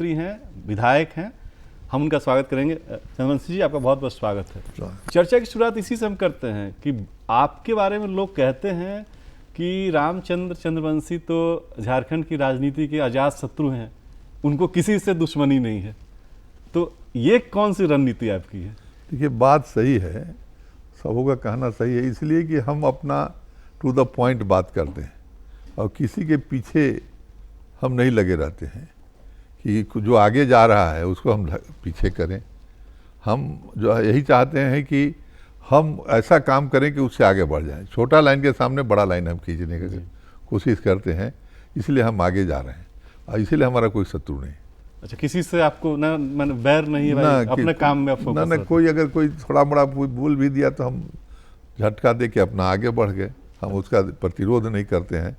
मंत्री हैं, विधायक हैं, हम उनका स्वागत करेंगे। चंद्रवंशी जी, आपका बहुत बहुत स्वागत है। चर्चा की शुरुआत इसी से हम करते हैं कि आपके बारे में लोग कहते हैं कि रामचंद्र चंद्रवंशी तो झारखंड की राजनीति के अजात शत्रु हैं, उनको किसी से दुश्मनी नहीं है, तो ये कौन सी रणनीति आपकी है? देखिए, बात सही है, सबों का कहना सही है, इसलिए कि हम अपना टू द पॉइंट बात करते हैं और किसी के पीछे हम नहीं लगे रहते हैं कि जो आगे जा रहा है उसको हम पीछे करें। हम जो है यही चाहते हैं कि हम ऐसा काम करें कि उससे आगे बढ़ जाए। छोटा लाइन के सामने बड़ा लाइन हम खींचने की कोशिश करते हैं, इसलिए हम आगे जा रहे हैं और इसलिए हमारा कोई शत्रु नहीं। अच्छा, किसी से आपको ना बैर नहीं है भाई, अपने काम में फोकस ना कोई अगर कोई थोड़ा बड़ा बोल भी दिया तो हम झटका दे के अपना आगे बढ़ गए, हम उसका प्रतिरोध नहीं करते हैं।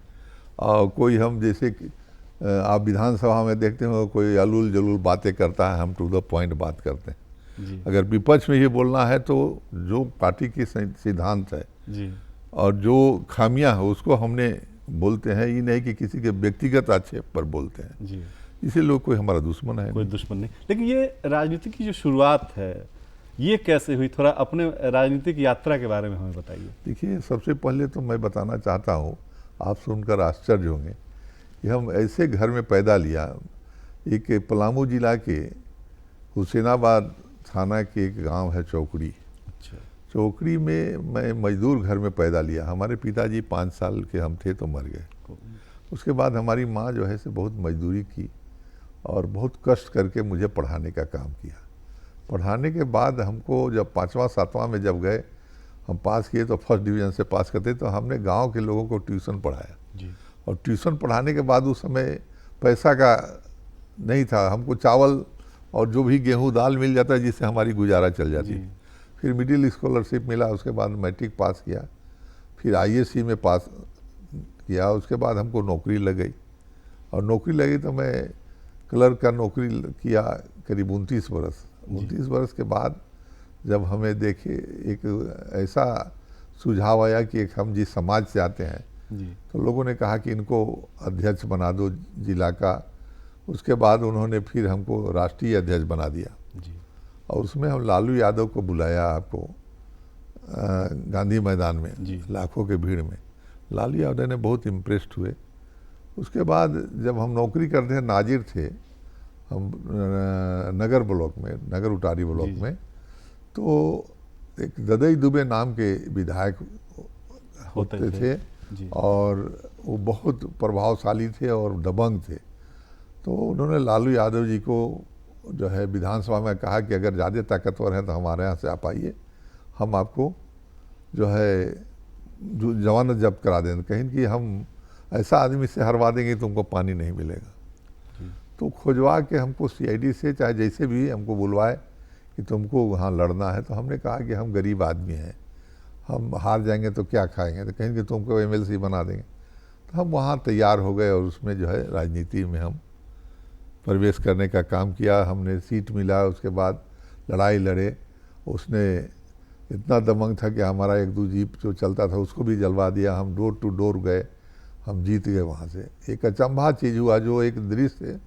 और कोई हम जैसे आप विधानसभा में देखते हो कोई अलूल जलूल बातें करता है, हम टू द पॉइंट बात करते हैं जी। अगर विपक्ष में ये बोलना है तो जो पार्टी की सिद्धांत है जी। और जो खामियां है उसको हमने बोलते हैं, ये नहीं कि किसी के व्यक्तिगत आक्षेप पर बोलते हैं जी। इसी लोग कोई हमारा दुश्मन है, कोई दुश्मन नहीं। लेकिन ये राजनीति की जो शुरुआत है ये कैसे हुई, थोड़ा अपने राजनीतिक यात्रा के बारे में हमें बताइए। देखिए, सबसे पहले तो मैं बताना चाहता हूँ, आप सुनकर आश्चर्य होंगे कि हम ऐसे घर में पैदा लिया, एक पलामू जिला के हुसैनाबाद थाना के एक गांव है चौकड़ी। अच्छा। चौकड़ी में मैं मजदूर घर में पैदा लिया। हमारे पिताजी 5 साल के हम थे तो मर गए। उसके बाद हमारी माँ जो है से बहुत मजदूरी की और बहुत कष्ट करके मुझे पढ़ाने का काम किया। पढ़ाने के बाद हमको जब 5वां 7वां में जब गए, हम पास किए तो फर्स्ट डिवीज़न से पास करते, तो हमने गांव के लोगों को ट्यूशन पढ़ाया जी। और ट्यूशन पढ़ाने के बाद उस समय पैसा का नहीं था, हमको चावल और जो भी गेहूं दाल मिल जाता है जिससे हमारी गुजारा चल जाती थी। फिर मिडिल स्कॉलरशिप मिला, उसके बाद मैट्रिक पास किया, फिर ISC में पास किया, उसके बाद हमको नौकरी लग गई और नौकरी लगी तो मैं क्लर्क का नौकरी किया करीब 29 बरस। 29 बरस के बाद जब हमें देखे एक ऐसा सुझाव आया कि एक हम जिस समाज से आते हैं जी। तो लोगों ने कहा कि इनको अध्यक्ष बना दो जिला का। उसके बाद उन्होंने फिर हमको राष्ट्रीय अध्यक्ष बना दिया जी। और उसमें हम लालू यादव को बुलाया, आपको गांधी मैदान में जी। लाखों के भीड़ में। लालू यादव ने बहुत इम्प्रेस्ड हुए। उसके बाद जब हम नौकरी करते हैं, नाजिर थे हम नगर ब्लॉक में, नगर उटारी ब्लॉक में, तो एक ददई दुबे नाम के विधायक होते थे और वो बहुत प्रभावशाली थे और दबंग थे। तो उन्होंने लालू यादव जी को जो है विधानसभा में कहा कि अगर ज़्यादा ताकतवर हैं तो हमारे यहाँ से आप आइए, हम आपको जो है जमानत जब्त करा दें, कहीं कि हम ऐसा आदमी से हरवा देंगे तुमको पानी नहीं मिलेगा। तो खोजवा के हमको CID से चाहे जैसे भी हमको बुलवाए कि तुमको वहाँ लड़ना है। तो हमने कहा कि हम गरीब आदमी हैं, हम हार जाएंगे तो क्या खाएंगे, तो कहेंगे तुमको MLC बना देंगे। तो हम वहाँ तैयार हो गए और उसमें जो है राजनीति में हम प्रवेश करने का काम किया। हमने सीट मिला, उसके बाद लड़ाई लड़े। उसने इतना दबंग था कि हमारा 1-2 जीप जो चलता था उसको भी जलवा दिया। हम डोर टू डोर गए, हम जीत गए वहाँ से। एक अचंभा चीज़ हुआ, जो एक दृश्य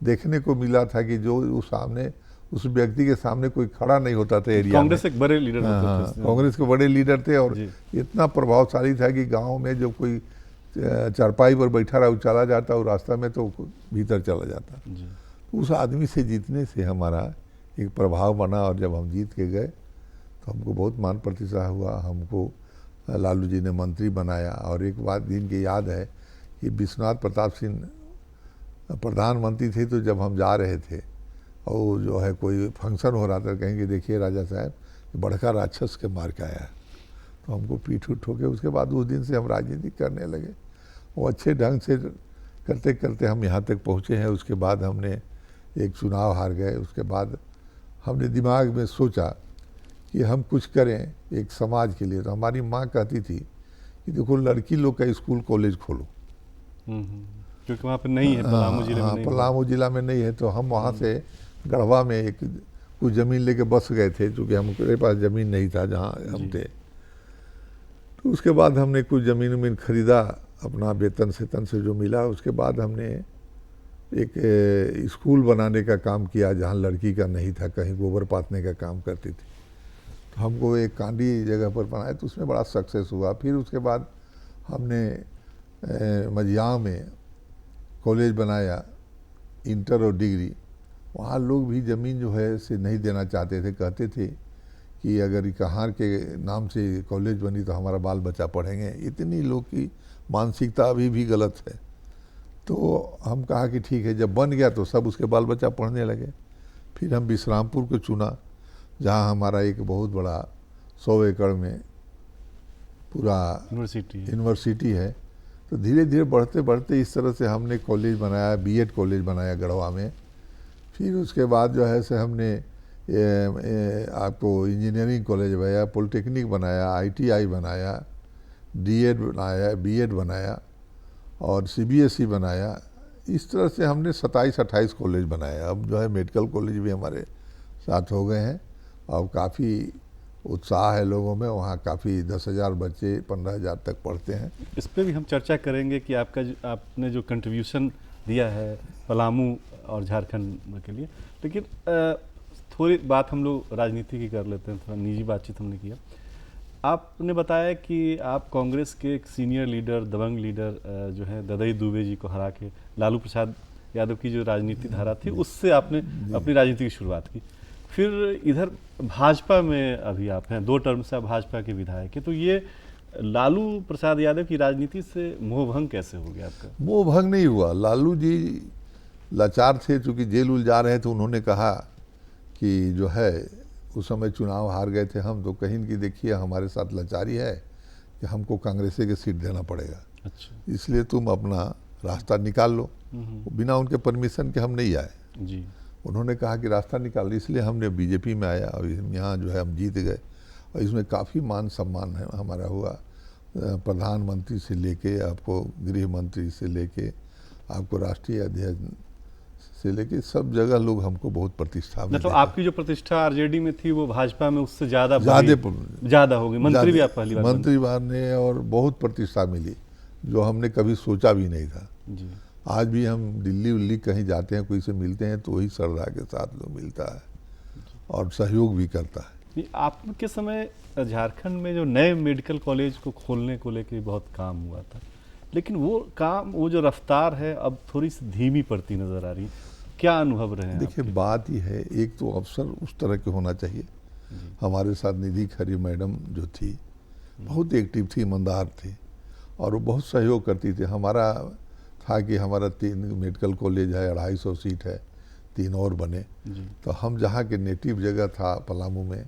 देखने को मिला था कि जो उस सामने उस व्यक्ति के सामने कोई खड़ा नहीं होता था एरिया। कांग्रेस एक बड़े लीडर थे। कांग्रेस के बड़े लीडर थे और इतना प्रभावशाली था कि गांव में जो कोई चारपाई पर बैठा रहा, चला जाता और रास्ता में तो भीतर चला जाता। उस आदमी से जीतने से हमारा एक प्रभाव बना और जब हम जीत के गए तो हमको बहुत मान प्रतिष्ठा हुआ। हमको लालू जी ने मंत्री बनाया। और एक बात दिन की याद है कि विश्वनाथ प्रताप सिंह प्रधानमंत्री थे, तो जब हम जा रहे थे और जो है कोई फंक्शन हो रहा था, कहेंगे देखिए राजा साहब बड़का राक्षस के मार के आया है, तो हमको पीठ उठ ठोके। उसके बाद उस दिन से हम राजनीति करने लगे। वो अच्छे ढंग से करते करते हम यहाँ तक पहुँचे हैं। उसके बाद हमने एक चुनाव हार गए। उसके बाद हमने दिमाग में सोचा कि हम कुछ करें एक समाज के लिए। तो हमारी माँ कहती थी कि देखो लड़की लोग का स्कूल कॉलेज खोलो, क्योंकि वहाँ पे नहीं है, पलामू जिले में नहीं। पलामू जिला में नहीं है। तो हम वहाँ से गढ़वा में एक कुछ ज़मीन लेके बस गए थे, क्योंकि हमारे पास ज़मीन नहीं था जहाँ हम थे। तो उसके बाद हमने कुछ ज़मीन खरीदा अपना वेतन से जो मिला। उसके बाद हमने एक स्कूल बनाने का काम किया जहाँ लड़की का नहीं था, कहीं गोबर पाथने का काम करती थी। तो हमको एक कांडी जगह पर बनाया तो उसमें बड़ा सक्सेस हुआ। फिर उसके बाद हमने मझियाँ में कॉलेज बनाया, इंटर और डिग्री। वहाँ लोग भी ज़मीन जो है से नहीं देना चाहते थे, कहते थे कि अगर कहार के नाम से कॉलेज बनी तो हमारा बाल बच्चा पढ़ेंगे। इतनी लोग की मानसिकता अभी भी गलत है। तो हम कहा कि ठीक है, जब बन गया तो सब उसके बाल बच्चा पढ़ने लगे। फिर हम विश्रामपुर को चुना, जहाँ हमारा एक बहुत बड़ा 100 एकड़ में पूरा यूनिवर्सिटी है। तो धीरे धीरे बढ़ते बढ़ते इस तरह से हमने कॉलेज बनाया, बीएड कॉलेज बनाया गढ़वा में। फिर उसके बाद जो है से हमने आपको इंजीनियरिंग कॉलेज बनाया, पॉलिटेक्निक बनाया, आईटीआई बनाया, डीएड बनाया, बीएड बनाया और सीबीएसई बनाया। इस तरह से हमने 27-28 कॉलेज बनाया। अब जो है मेडिकल कॉलेज भी हमारे साथ हो गए हैं और काफ़ी उत्साह है लोगों में। वहाँ काफ़ी 10,000 बच्चे 15,000 तक पढ़ते हैं। इस पर भी हम चर्चा करेंगे कि आपने जो कंट्रीब्यूशन दिया है पलामू और झारखंड के लिए। लेकिन थोड़ी बात हम लोग राजनीति की कर लेते हैं, थोड़ा निजी बातचीत हमने किया। आपने बताया कि आप कांग्रेस के एक सीनियर लीडर, दबंग लीडर जो है ददई दुबे जी को हरा के लालू प्रसाद यादव की जो राजनीति धारा थी उससे आपने अपनी राजनीति की शुरुआत की। फिर इधर भाजपा में अभी आप हैं, 2 टर्म से आप भाजपा के विधायक हैं। तो ये लालू प्रसाद यादव की राजनीति से मोहभंग कैसे हो गया आपका? मोहभंग नहीं हुआ। लालू जी लाचार थे, चूँकि जेल उल जा रहे थे। उन्होंने कहा कि जो है उस समय चुनाव हार गए थे हम, तो कहीं कि देखिए हमारे साथ लाचारी है कि हमको कांग्रेसी के सीट देना पड़ेगा। अच्छा। इसलिए तुम अपना रास्ता निकाल लो। बिना उनके परमिशन के हम नहीं आए जी। उन्होंने कहा कि रास्ता निकाल, इसलिए हमने बीजेपी में आया और यहाँ जो है हम जीत गए। और इसमें काफ़ी मान सम्मान है हमारा हुआ, प्रधानमंत्री से लेके आपको गृह मंत्री से लेके आपको राष्ट्रीय अध्यक्ष से लेके सब जगह लोग हमको बहुत प्रतिष्ठा में। तो आपकी जो प्रतिष्ठा आरजेडी में थी वो भाजपा में उससे ज़्यादा हो गई। मंत्री भी आप पहली बार मंत्री ने और बहुत प्रतिष्ठा मिली जो हमने कभी सोचा भी नहीं था। जी। आज भी हम दिल्ली उल्ली कहीं जाते हैं, कोई से मिलते हैं तो वही श्रद्धा के साथ लोग मिलता है और सहयोग भी करता है। आपके समय झारखंड में जो नए मेडिकल कॉलेज को खोलने को लेकर बहुत काम हुआ था, लेकिन वो जो रफ्तार है अब थोड़ी सी धीमी पड़ती नजर आ रही है। क्या अनुभव रहे हैं? देखिए बात ही है, एक तो अफसर उस तरह के होना चाहिए। हमारे साथ निधि खरी मैडम जो थी बहुत एक्टिव थी, ईमानदार थी और वो बहुत सहयोग करती थी। हमारा था कि हमारा 3 मेडिकल कॉलेज है, 250 सीट है, 3 और बने। तो हम जहाँ के नेटिव जगह था पलामू में,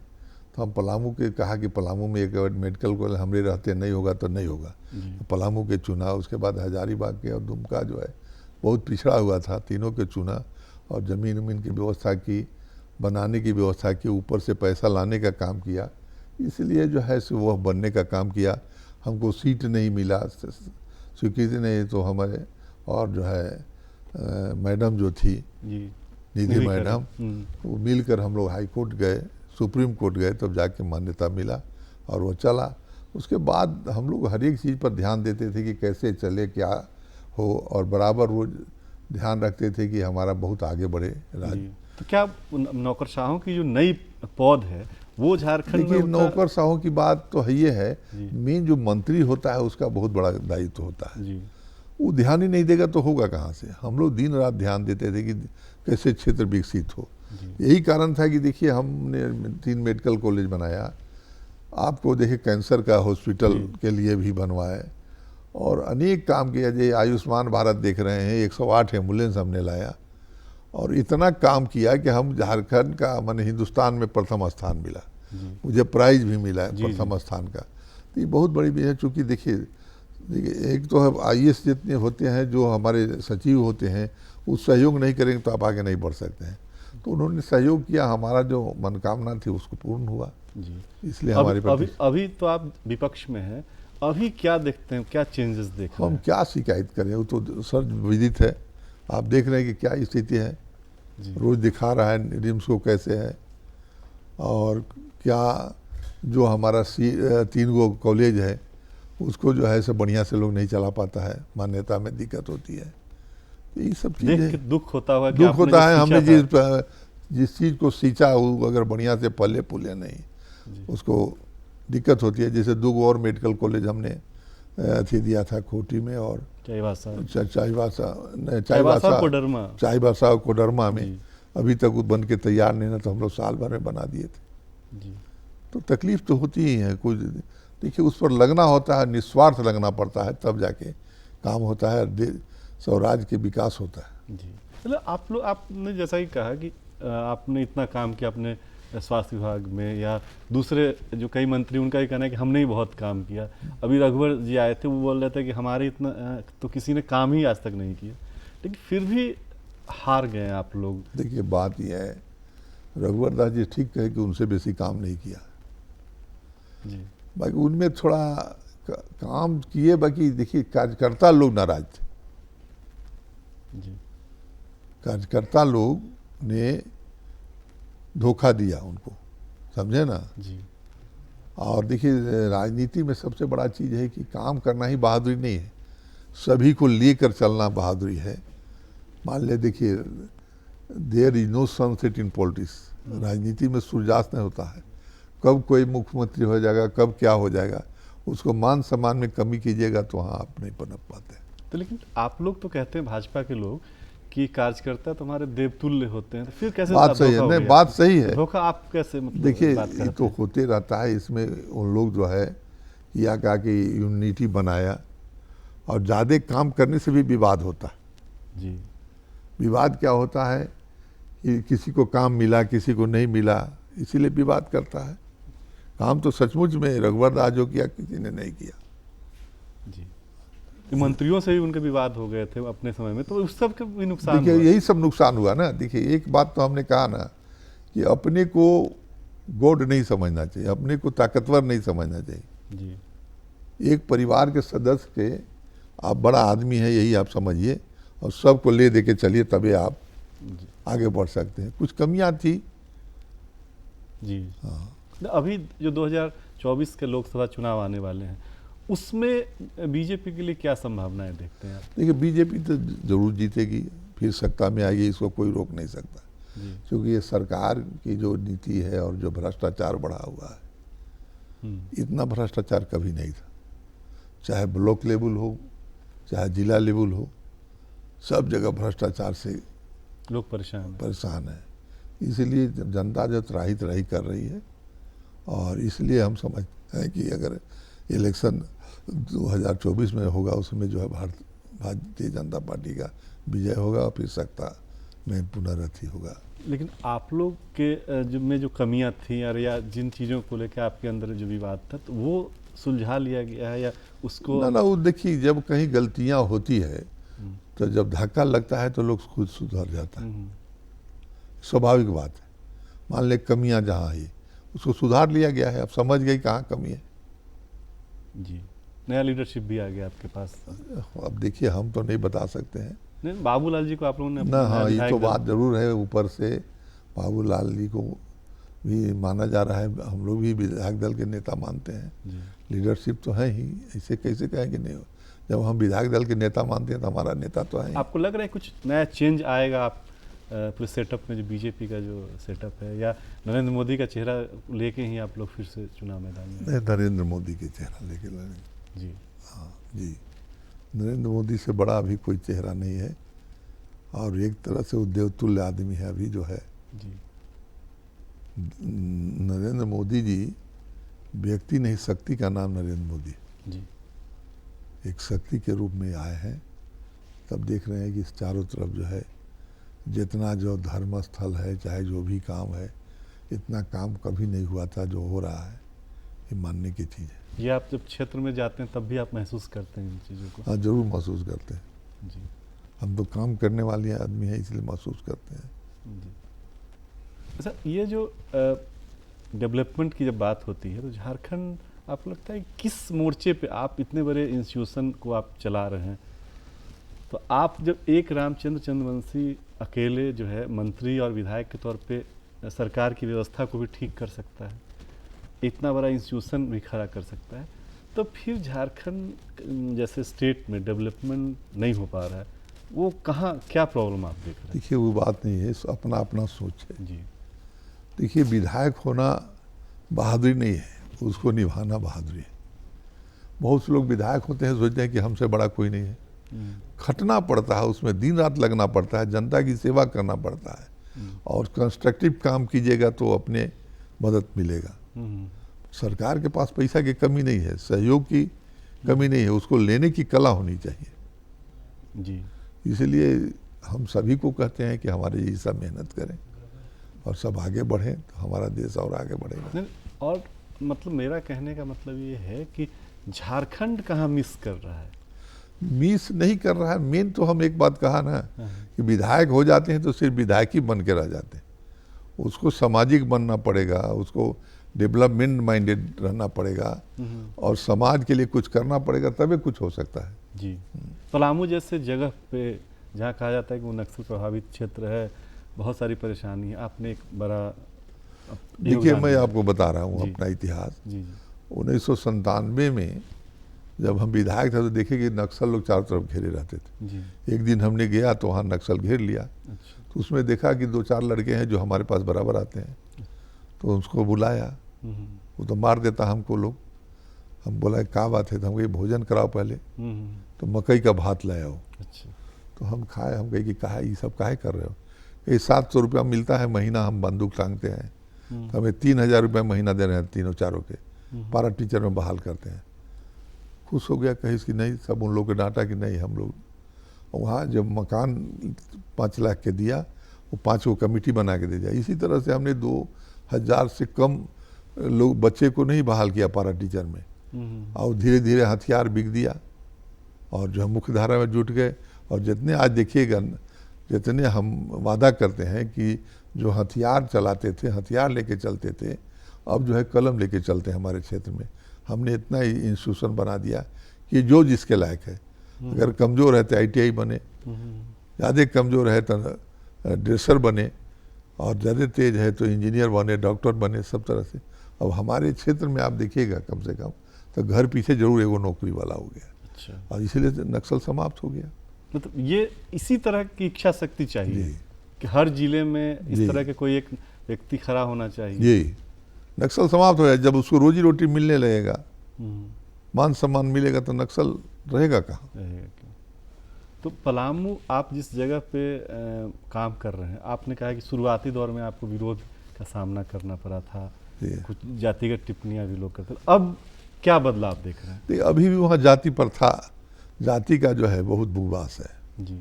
तो हम पलामू के कहा कि पलामू में एक मेडिकल कॉलेज हमारे रहते नहीं होगा तो नहीं होगा। तो पलामू के चुना। उसके बाद हजारीबाग के और दुमका जो है बहुत पिछड़ा हुआ था, तीनों के चुना और ज़मीन उमीन की व्यवस्था की, बनाने की व्यवस्था की, ऊपर से पैसा लाने का काम किया। इसलिए जो है सो वह बनने का काम किया। हमको सीट नहीं मिला, स्वीकृति नहीं, तो हमारे और जो है मैडम जो थी निधि मैडम, वो मिलकर हम लोग हाई कोर्ट गए, सुप्रीम कोर्ट गए, तब जाके मान्यता मिला और वो चला। उसके बाद हम लोग हर एक चीज़ पर ध्यान देते थे कि कैसे चले, क्या हो, और बराबर वो ध्यान रखते थे कि हमारा बहुत आगे बढ़े राज्य। तो क्या नौकरशाहों की जो नई पौध है वो झारखंड में? नौकरशाहों की बात तो है, ये है मेन जो मंत्री होता है उसका बहुत बड़ा दायित्व होता है जी। वो ध्यान ही नहीं देगा तो होगा कहाँ से। हम लोग दिन रात ध्यान देते थे कि कैसे क्षेत्र विकसित हो। यही कारण था कि देखिए हमने 3 मेडिकल कॉलेज बनाया, आपको देखिए कैंसर का हॉस्पिटल के लिए भी बनवाए और अनेक काम किया। जैसे आयुष्मान भारत देख रहे हैं, 108 एम्बुलेंस हमने लाया और इतना काम किया कि हम झारखंड का माने हिंदुस्तान में प्रथम स्थान मिला। मुझे प्राइज भी मिला है प्रथम स्थान का। तो ये बहुत बड़ी भी है। चूँकि देखिए एक तो है आईएएस जितने होते हैं, जो हमारे सचिव होते हैं, वो सहयोग नहीं करेंगे तो आप आगे नहीं बढ़ सकते हैं। तो उन्होंने सहयोग किया, हमारा जो मनोकामना थी उसको पूर्ण हुआ जी। इसलिए हमारी अभी तो आप विपक्ष में हैं, अभी क्या देखते हैं, क्या चेंजेस देख रहे हैं? हम क्या शिकायत करें, वो तो सर विदित है। आप देख रहे हैं कि क्या स्थिति है, रोज दिखा रहा है रिम्स को कैसे है, और क्या जो हमारा 3 गो कॉलेज है उसको जो है सब बढ़िया से लोग नहीं चला पाता है, मान्यता में दिक्कत होती है। तो ये सब देख के चीज़ें दुख होता होगा कि दुख आपने होता जो है। हमने सींचा था। जिस चीज़ को सींचा वो अगर बढ़िया से पले पुले नहीं, उसको दिक्कत होती है। जैसे 2 और मेडिकल कॉलेज हमने अथी दिया था खोटी में और चाईबासा चाईबासा कोडरमा। चाईबासा और कोडरमा में। जी। अभी तक वो बन के तैयार नहीं ना, तो हम लोग साल भर में बना दिए थे। जी। तो तकलीफ तो होती ही है। कुछ देखिए उस पर लगना होता है, निस्वार्थ लगना पड़ता है, तब जाके काम होता है, स्वराज के विकास होता है। जी। मतलब आपने जैसा कि कहा कि आपने इतना काम किया अपने स्वास्थ्य विभाग में, या दूसरे जो कई मंत्री उनका ही कहना है कि हमने ही बहुत काम किया। अभी रघुवर जी आए थे, वो बोल रहे थे कि हमारे इतना तो किसी ने काम ही आज तक नहीं किया, लेकिन फिर भी हार गए आप लोग। देखिए बात यह है, रघुवर दास जी ठीक कहे कि उनसे बेसी काम नहीं किया जी। बाकी उनमें थोड़ा काम किए, बाकी देखिए कार्यकर्ता लोग नाराज थे। जी। कार्यकर्ता लोग ने धोखा दिया उनको, समझे ना। जी। और देखिए राजनीति में सबसे बड़ा चीज़ है कि काम करना ही बहादुरी नहीं है, सभी को लेकर चलना बहादुरी है। मान ले देखिए, there is no sunset in politics. राजनीति में सूर्यास्त नहीं होता है। कब कोई मुख्यमंत्री हो जाएगा, कब क्या हो जाएगा, उसको मान सम्मान में कमी कीजिएगा तो वहाँ आप नहीं पनप पाते। तो लेकिन आप लोग तो कहते हैं, भाजपा के लोग, कि कार्यकर्ता तुम्हारे देवतुल्य होते हैं, तो फिर कैसे बात सही है। नहीं, बात सही है। धोखा आप कैसे मतलब देखिए बात ये तो होते रहता है। इसमें उन लोग जो है या कहा कि यूनिटी बनाया, और ज़्यादा काम करने से भी विवाद होता है। जी। विवाद क्या होता है कि किसी को काम मिला, किसी को नहीं मिला, इसीलिए विवाद करता है। काम तो सचमुच में रघुवर दास जो किया किसी ने नहीं किया। जी। मंत्रियों से ही उनके विवाद हो गए थे अपने समय में, तो उस सब का भी नुकसान देखिए हुआ। यही सब नुकसान हुआ ना। देखिए एक बात तो हमने कहा ना कि अपने को गॉड नहीं समझना चाहिए, अपने को ताकतवर नहीं समझना चाहिए। जी। एक परिवार के सदस्य के आप बड़ा आदमी है यही आप समझिए, और सबको ले दे के चलिए, तभी आप आगे बढ़ सकते हैं। कुछ कमियां थी। जी। हाँ। अभी जो 2024 के लोकसभा चुनाव आने वाले हैं, उसमें बीजेपी के लिए क्या संभावनाएं देखते हैं आप? देखिए बीजेपी तो जरूर जीतेगी, फिर सत्ता में आएगी, इसको कोई रोक नहीं सकता। क्योंकि ये सरकार की जो नीति है और जो भ्रष्टाचार बढ़ा हुआ है, इतना भ्रष्टाचार कभी नहीं था। चाहे ब्लॉक लेवल हो, चाहे जिला लेवल हो, सब जगह भ्रष्टाचार से लोग परेशान है। इसलिए जनता जो त्राही कर रही है, और इसलिए हम समझते हैं कि अगर इलेक्शन 2024 में होगा, उसमें जो है भारतीय जनता पार्टी का विजय होगा, और फिर सत्ता में पुनर्रथी होगा। लेकिन आप लोग के में जो कमियां थी, या जिन चीज़ों को लेकर आपके अंदर जो विवाद था, तो वो सुलझा लिया गया है, या उसको? ना, वो देखिए जब कहीं गलतियां होती है तो जब धक्का लगता है तो लोग खुद सुधर जाता है, स्वाभाविक बात है। मान ले कमियां जहाँ है उसको सुधार लिया गया है, अब समझ गई कहाँ कमी है। जी। नया लीडरशिप भी आ गया आपके पास। अब देखिए हम तो नहीं बता सकते हैं। नहीं, बाबूलाल जी को आप लोगों ने ना, हाँ ये तो बात जरूर है। ऊपर से बाबूलाल जी को भी माना जा रहा है, हम लोग भी विधायक दल के नेता मानते हैं। लीडरशिप तो है ही, ऐसे कैसे कहेंगे नहीं हो। जब हम विधायक दल के नेता मानते हैं तो हमारा नेता तो है। आपको लग रहा है कुछ नया चेंज आएगा आप पूरे सेटअप में, जो बीजेपी का जो सेटअप है, या नरेंद्र मोदी का चेहरा लेके ही आप लोग फिर से चुनाव मैदान में? नरेंद्र मोदी के चेहरा लेके लड़ेंगे। जी। हाँ जी, नरेंद्र मोदी से बड़ा अभी कोई चेहरा नहीं है, और एक तरह से वो देवतुल्य आदमी है अभी जो है। जी। नरेंद्र मोदी जी व्यक्ति नहीं, शक्ति का नाम नरेंद्र मोदी जी। एक शक्ति के रूप में आए हैं। तब देख रहे हैं कि इस चारों तरफ जो है जितना जो धर्म स्थल है, चाहे जो भी काम है, इतना काम कभी नहीं हुआ था जो हो रहा है। ये मानने की चीज़ है। ये आप जब क्षेत्र में जाते हैं तब भी आप महसूस करते हैं इन चीज़ों को? हाँ जरूर महसूस करते हैं जी। हम तो काम करने वाले आदमी हैं, इसलिए महसूस करते हैं। जी। अच्छा, ये जो डेवलपमेंट की जब बात होती है, तो झारखंड आपको लगता है किस मोर्चे पे आप इतने बड़े इंस्टीट्यूशन को आप चला रहे हैं, तो आप जब एक रामचंद्र चंद्रवंशी अकेले जो है मंत्री और विधायक के तौर पे सरकार की व्यवस्था को भी ठीक कर सकता है, इतना बड़ा इंस्टीट्यूशन भी खड़ा कर सकता है, तो फिर झारखंड जैसे स्टेट में डेवलपमेंट नहीं हो पा रहा है, वो कहाँ क्या प्रॉब्लम आप देख रहे हैं? देखिए वो बात नहीं है, अपना अपना सोच है। जी देखिए विधायक होना बहादुरी नहीं है, उसको निभाना बहादुरी है। बहुत से लोग विधायक होते हैं, सोचते हैं कि हमसे बड़ा कोई नहीं है। खटना पड़ता है, उसमें दिन रात लगना पड़ता है, जनता की सेवा करना पड़ता है, और कंस्ट्रक्टिव काम कीजिएगा तो अपने मदद मिलेगा। सरकार के पास पैसा की कमी नहीं है, सहयोग की कमी नहीं है, उसको लेने की कला होनी चाहिए। जी इसलिए हम सभी को कहते हैं कि हमारे जैसा मेहनत करें और सब आगे बढ़ें, तो हमारा देश और आगे बढ़ेगा। नहीं, और मतलब मेरा कहने का मतलब ये है कि झारखंड कहाँ मिस कर रहा है? मिस नहीं कर रहा है। मेन तो हम एक बात कहा ना कि विधायक हो जाते हैं तो सिर्फ विधायक ही बन के रह जाते हैं। उसको सामाजिक बनना पड़ेगा, उसको डेवलपमेंट माइंडेड रहना पड़ेगा, और समाज के लिए कुछ करना पड़ेगा, तभी कुछ हो सकता है। जी पलामू जैसे जगह पे जहाँ कहा जाता है कि वो नक्सल प्रभावित क्षेत्र है, बहुत सारी परेशानी है, आपने एक बड़ा देखिए मैं आपको बता रहा हूँ अपना इतिहास। जी 1997 में जब हम विधायक थे तो देखे कि नक्सल लोग चारों तरफ घेरे रहते थे। जी एक दिन हमने गया तो वहाँ नक्सल घेर लिया, अच्छा तो उसमें देखा कि 2-4 लड़के हैं जो हमारे पास बराबर आते हैं, तो उसको बुलाया। वो तो मार देता हमको लोग। हम बोला क्या बात है, तो हम कही भोजन कराओ पहले, तो मकई का भात लाया हो। अच्छा तो हम खाए, हम कहे कि कहा ये सब काहे कर रहे हो? ये 700 रुपया मिलता है महीना, हम बंदूक टांगते हैं, तो हमें 3000 रुपया महीना दे रहे हैं, तीनों चारों के पारा टीचर में बहाल करते हैं। खुश हो गया, कहीं कि नहीं, सब उन लोग के डांटा कि नहीं हम लोग। वहाँ जब मकान 5 लाख के दिया, वो 5 को कमेटी बना के दे दिया। इसी तरह से हमने 2000 से कम लोग बच्चे को नहीं बहाल किया पारा टीचर में, और धीरे धीरे हथियार बिक दिया, और जो हम मुख्य धारा में जुट गए। और जितने आज देखिएगा, जितने हम वादा करते हैं कि जो हथियार चलाते थे, हथियार लेके चलते थे, अब जो है कलम लेके चलते हैं हमारे क्षेत्र में। हमने इतना ही इंस्टीट्यूशन बना दिया कि जो जिसके लायक है, अगर कमज़ोर है तो ITI बने, ज़्यादा कमज़ोर है तो ड्रेसर बने, और ज़्यादा तेज है तो इंजीनियर बने, डॉक्टर बने, सब तरह से। अब हमारे क्षेत्र में आप देखिएगा कम से कम तो घर पीछे जरूर एगो नौकरी वाला हो गया। अच्छा और इसीलिए नक्सल समाप्त हो गया। मतलब ये इसी तरह की इच्छा शक्ति चाहिए कि हर जिले में इस तरह के कोई एक व्यक्ति खड़ा होना चाहिए। जी नक्सल समाप्त हो जाए, जब उसको रोजी रोटी मिलने लगेगा, मान सम्मान मिलेगा, तो नक्सल रहेगा कहाँ? तो पलामू आप जिस जगह पे काम कर रहे हैं, आपने कहा कि शुरुआती दौर में आपको विरोध का सामना करना पड़ा था, कुछ जातिगत टिप्पणियां भी लोग करते, अब क्या बदलाव देख रहे हैं? अभी भी वहाँ जाति प्रथा, जाति का जो है बहुत बुवास है। जी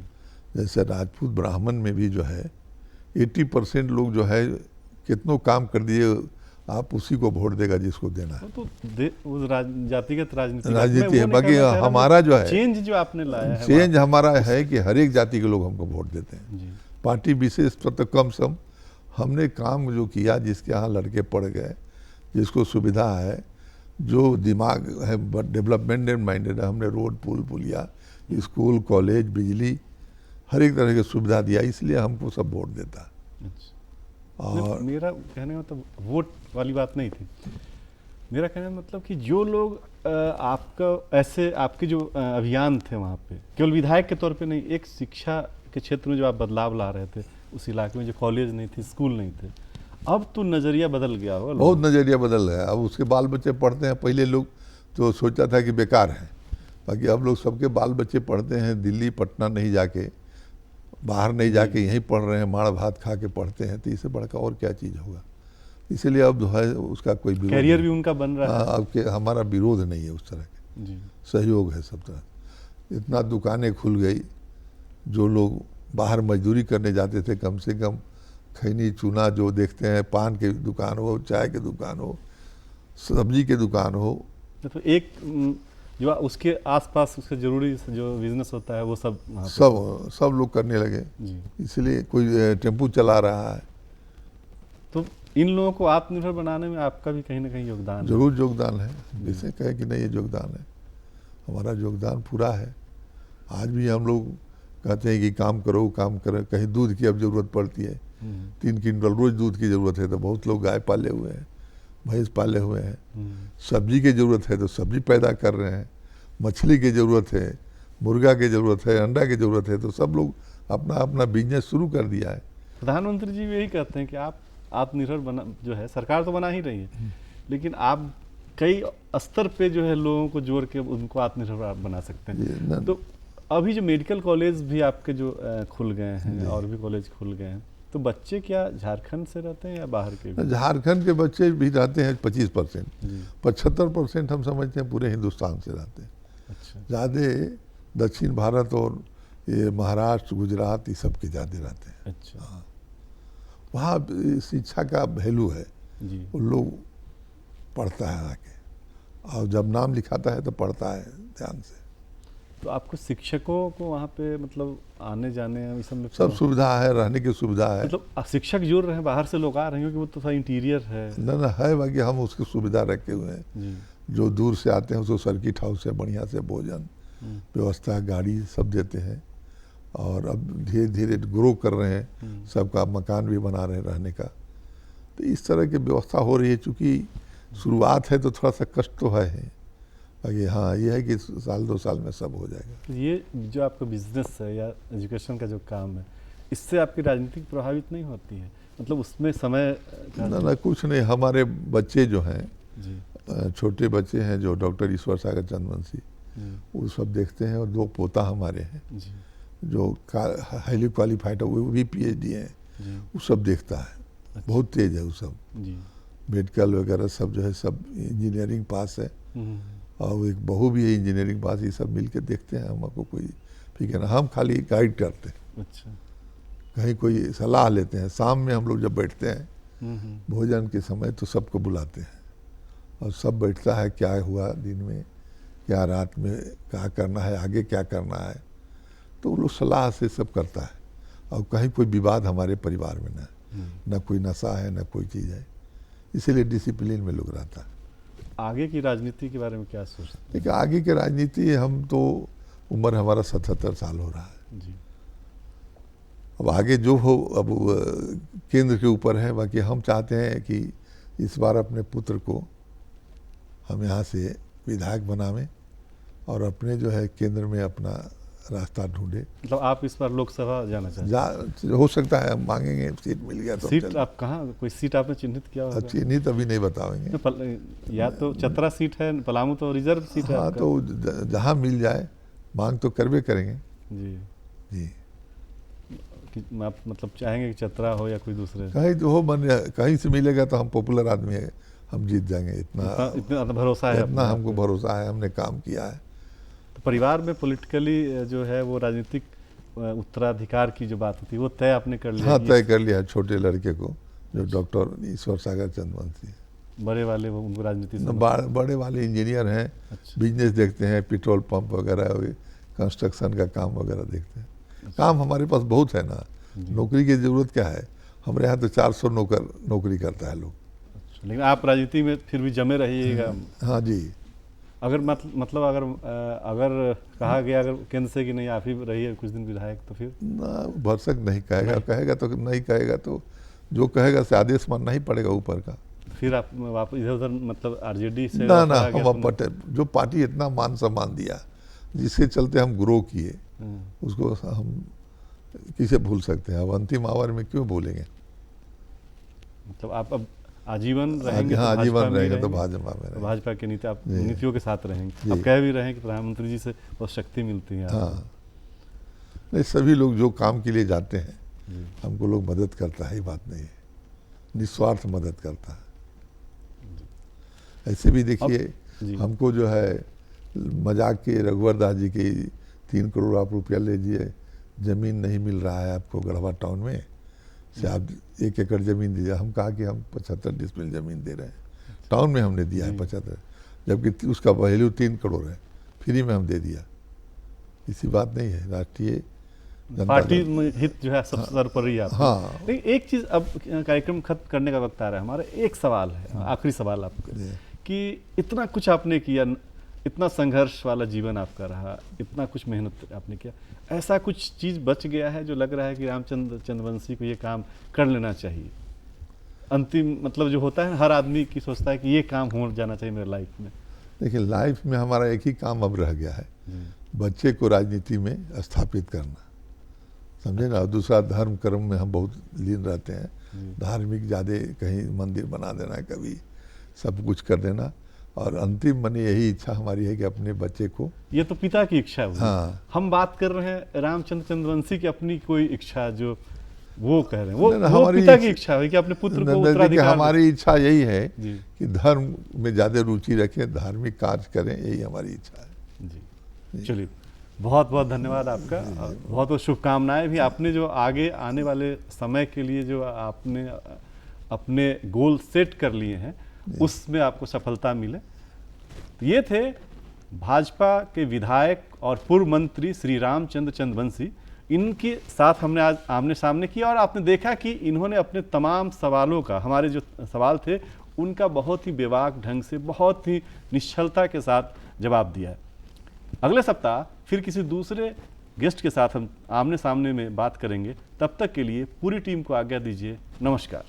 जैसे राजपूत ब्राह्मण में भी जो है 80% लोग जो है कितनों काम कर दिए, आप उसी को वोट देगा जिसको देना है। तो जातिगत राजनीति है। बाकी हमारा जो है चेंज जो आपने लाया है, चेंज हमारा है कि हर एक जाति के लोग हमको वोट देते हैं। जी पार्टी विशेष पर तो कम सम हमने काम जो किया, जिसके यहाँ लड़के पड़ गए, जिसको सुविधा है, जो दिमाग है डेवलपमेंट माइंडेड है, हमने रोड पुल पुलिया, स्कूल कॉलेज बिजली हर एक तरह की सुविधा दिया, इसलिए हमको सब वोट देता। और मेरा कहने का मतलब वोट वाली बात नहीं थी, मेरा कहने का मतलब कि जो लोग आपका ऐसे आपके जो अभियान थे वहाँ पे, केवल विधायक के तौर पे नहीं, एक शिक्षा के क्षेत्र में जो आप बदलाव ला रहे थे, उस इलाके में जो कॉलेज नहीं थे, स्कूल नहीं थे, अब तो नज़रिया बदल गया होगा। बहुत नज़रिया बदल गया। अब उसके बाल बच्चे पढ़ते हैं, पहले लोग तो सोचा था कि बेकार है, बाकी अब लोग सबके बाल बच्चे पढ़ते हैं, दिल्ली पटना नहीं जाके, बाहर नहीं जाके यहीं पढ़ रहे हैं, माड़ भात खा के पढ़ते हैं, तो इससे बढ़कर और क्या चीज़ होगा। इसीलिए अब जो है उसका कोई कैरियर भी उनका बन रहा है। अब के हमारा विरोध नहीं है उस तरह के, जी सहयोग है सब तरह। इतना दुकानें खुल गई, जो लोग बाहर मजदूरी करने जाते थे, कम से कम खैनी चूना जो देखते हैं, पान की दुकान हो, चाय की दुकान हो, सब्जी की दुकान हो, तो एक जो उसके आसपास उसके जरूरी जो बिजनेस होता है वो सब सब लोग करने लगे। जी इसलिए कोई टेम्पू चला रहा है। तो इन लोगों को आत्मनिर्भर बनाने में आपका भी कहीं ना कहीं योगदान जरूर योगदान है। जैसे कहे कि नहीं ये योगदान है, हमारा योगदान पूरा है। आज भी हम लोग कहते हैं कि काम करो काम करो। कहीं दूध की अब ज़रूरत पड़ती है, 3 क्विंटल रोज़ दूध की ज़रूरत है, तो बहुत लोग गाय पाले हुए हैं, भैंस पाले हुए हैं। सब्जी की ज़रूरत है तो सब्जी पैदा कर रहे हैं। मछली की ज़रूरत है, मुर्गा की ज़रूरत है, अंडा की ज़रूरत है, तो सब लोग अपना अपना बिजनेस शुरू कर दिया है। प्रधानमंत्री जी भी यही कहते हैं कि आप आत्मनिर्भर बना, जो है सरकार तो बना ही रही है, लेकिन आप कई स्तर पे जो है लोगों को जोड़ के उनको आत्मनिर्भर बना सकते हैं। तो अभी जो मेडिकल कॉलेज भी आपके जो खुल गए हैं और भी कॉलेज खुल गए हैं, तो बच्चे क्या झारखंड से रहते हैं या बाहर के भी? झारखंड के बच्चे भी रहते हैं 25%, 75% हम समझते हैं पूरे हिंदुस्तान से रहते हैं। अच्छा। ज़्यादा दक्षिण भारत और ये महाराष्ट्र, गुजरात, ये सब के ज़्यादा रहते हैं। अच्छा। हाँ, वहाँ शिक्षा का वैल्यू है जी। वो लोग पढ़ता है आके, और जब नाम लिखाता है तो पढ़ता है ध्यान से। तो आपको शिक्षकों को वहाँ पे मतलब आने जाने इस सब में सब सुविधा है, रहने की सुविधा है। मतलब शिक्षक जुड़ रहे हैं, बाहर से लोग आ रहे हैं क्योंकि वो तो थोड़ा इंटीरियर है। ना है, बाकी हम उसकी सुविधा रखे हुए हैं। जी। जो दूर से आते हैं उसको सर्किट हाउस से बढ़िया से भोजन व्यवस्था, गाड़ी सब देते हैं। और अब धीरे धीरे ग्रो कर रहे हैं, सबका मकान भी बना रहे हैं रहने का। तो इस तरह की व्यवस्था हो रही है। चूँकि शुरुआत है तो थोड़ा सा कष्ट तो है बाकी हाँ ये है कि साल 2 साल में सब हो जाएगा। तो ये जो आपका बिजनेस है या एजुकेशन का जो काम है, इससे आपकी राजनीति प्रभावित नहीं होती है? मतलब उसमें समय ना कुछ नहीं। हमारे बच्चे जो हैं जी, छोटे बच्चे हैं जो डॉक्टर ईश्वर सागर चंद्रवंशी, वो सब देखते हैं। और 2 पोता हमारे हैं जी, जो हाईली क्वालिफाइड है, वो भी PhD हैं, वो सब देखता है। अच्छा। बहुत तेज है वो सब, जी। मेडिकल वगैरह सब जो है सब इंजीनियरिंग पास है। और एक बहू भी है इंजीनियरिंग पास। ये सब मिल के देखते हैं, हमको कोई फिक्र ना, हम खाली गाइड करते हैं। अच्छा। कहीं कोई सलाह लेते हैं। शाम में हम लोग जब बैठते हैं भोजन के समय तो सबको बुलाते हैं और सब बैठता है, क्या हुआ दिन में, क्या रात में, क्या करना है, आगे क्या करना है, तो वो लोग सलाह से सब करता है। और कहीं कोई विवाद हमारे परिवार में ना कोई नशा है, ना कोई चीज़ है, इसीलिए डिसिप्लिन में लोग रहता है। आगे की राजनीति के बारे में क्या सोचते हैं? देखिए आगे की राजनीति, हम तो उम्र हमारा 77 साल हो रहा है। जी। अब आगे जो हो अब केंद्र के ऊपर है। बाकी हम चाहते हैं कि इस बार अपने पुत्र को हम यहाँ से विधायक बनावें और अपने जो है केंद्र में अपना रास्ता ढूंढे। मतलब आप इस बार लोकसभा जाना चाहते हैं? हो सकता है हम मांगेंगे, सीट मिल गया तो सीट आप कहाँ, कोई सीट आपने चिन्हित किया होगा? अच्छी नहीं तभी नहीं बतावेंगे। या तो चतरा सीट है, पलामू तो रिजर्व सीट है हाँ आपका। तो जहाँ मिल जाए मांग तो करवे करेंगे। जी जी, कि आप मतलब चाहेंगे कि चतरा हो या कोई दूसरे? कहीं तो हो, मन कहीं से मिलेगा तो हम पॉपुलर आदमी है, हम जीत जाएंगे। इतना भरोसा है? इतना हमको भरोसा है, हमने काम किया है। तो परिवार में पॉलिटिकली जो है वो राजनीतिक उत्तराधिकार की जो बात होती है वो तय आपने कर लिया? हाँ तय कर लिया है, छोटे लड़के को जो डॉक्टर ईश्वर सागर चंद्रवंशी। बड़े वाले वो उनको राजनीति से बड़े वाले इंजीनियर हैं। अच्छा। बिजनेस देखते हैं, पेट्रोल पंप वगैरह, कंस्ट्रक्शन का काम वगैरह देखते हैं। काम हमारे पास बहुत है ना, नौकरी की ज़रूरत क्या है। हमारे यहाँ तो 400 नौकर नौकरी करता है लोग। अच्छा, लेकिन आप राजनीति में फिर भी जमे रहिएगा? हाँ जी। अगर मतलब अगर कहा गया अगर केंद्र से कि नहीं आप ही रहिए कुछ दिन विधायक, तो फिर? ना भरसक नहीं कहेगा, कहेगा तो नहीं, कहेगा तो जो कहेगा से आदेश मानना ही पड़ेगा ऊपर का। फिर आप वापस इधर उधर मतलब RJD से? ना हम जो पार्टी इतना मान सम्मान दिया, जिसके चलते हम ग्रो किए, उसको हम किसे भूल सकते हैं। अब अंतिम आवर में क्यों भूलेंगे? मतलब आप अब आजीवन रहेंगे? हाँ आजीवन रहेंगे तो भाजपा की नीतियों के साथ रहेंगे। आप कह भी रहे हैं कि प्रधानमंत्री जी से बहुत शक्ति मिलती है। हाँ नहीं, सभी लोग जो काम के लिए जाते हैं हमको लोग मदद करता है, ही बात नहीं है, निस्वार्थ मदद करता है। ऐसे भी देखिए हमको जो है मजाक के रघुवर दास जी की 3 करोड़ आप रुपया लीजिए, ज़मीन नहीं मिल रहा है आपको गढ़वा टाउन में से, आप 1 एकड़ ज़मीन दीजिए। हम कहा कि हम 75 डिसमिल ज़मीन दे रहे हैं, टाउन में हमने दिया है 75, जबकि उसका वैल्यू 3 करोड़ है, फ्री में हम दे दिया। इसी बात नहीं है, राष्ट्रीय पार्टी में हित जो है सबसे सर्वोपरि है। हाँ। लेकिन एक चीज़, अब कार्यक्रम खत्म करने का वक्त आ रहा है हमारा, एक सवाल है, आखिरी सवाल आपको, कि इतना कुछ आपने किया, इतना संघर्ष वाला जीवन आपका रहा, इतना कुछ मेहनत आपने किया, ऐसा कुछ चीज़ बच गया है जो लग रहा है कि रामचंद्र चंद्रवंशी को ये काम कर लेना चाहिए? अंतिम मतलब जो होता है हर आदमी की सोचता है कि ये काम हो जाना चाहिए मेरे लाइफ में। देखिए लाइफ में हमारा एक ही काम अब रह गया है, बच्चे को राजनीति में स्थापित करना, समझे ना। और दूसरा धर्म कर्म में हम बहुत लीन रहते हैं, धार्मिक ज़्यादा, कहीं मंदिर बना देना, कभी सब कुछ कर देना। और अंतिम मने यही इच्छा हमारी है कि अपने बच्चे को, ये तो पिता की इच्छा हुई। हाँ, हम बात कर रहे हैं रामचंद्र चंद्रवंशी की अपनी कोई इच्छा, जो वो कह रहे हैं, वो हमारी पिता की इच्छा है कि अपने पुत्र को उत्तराधिकार। हमारी इच्छा यही है जी कि धर्म में ज़्यादा रुचि रखें, धार्मिक कार्य करें, यही हमारी इच्छा है। जी, चलिए बहुत बहुत धन्यवाद आपका, बहुत बहुत शुभकामनाएं भी। आपने जो आगे आने वाले समय के लिए जो आपने अपने गोल सेट कर लिए हैं, उसमें आपको सफलता मिले। तो ये थे भाजपा के विधायक और पूर्व मंत्री श्री रामचंद्र चंद्रवंशी। इनके साथ हमने आज आमने सामने किया और आपने देखा कि इन्होंने अपने तमाम सवालों का, हमारे जो सवाल थे उनका बहुत ही बेबाक ढंग से, बहुत ही निश्चलता के साथ जवाब दिया है। अगले सप्ताह फिर किसी दूसरे गेस्ट के साथ हम आमने सामने में बात करेंगे। तब तक के लिए पूरी टीम को आज्ञा दीजिए। नमस्कार।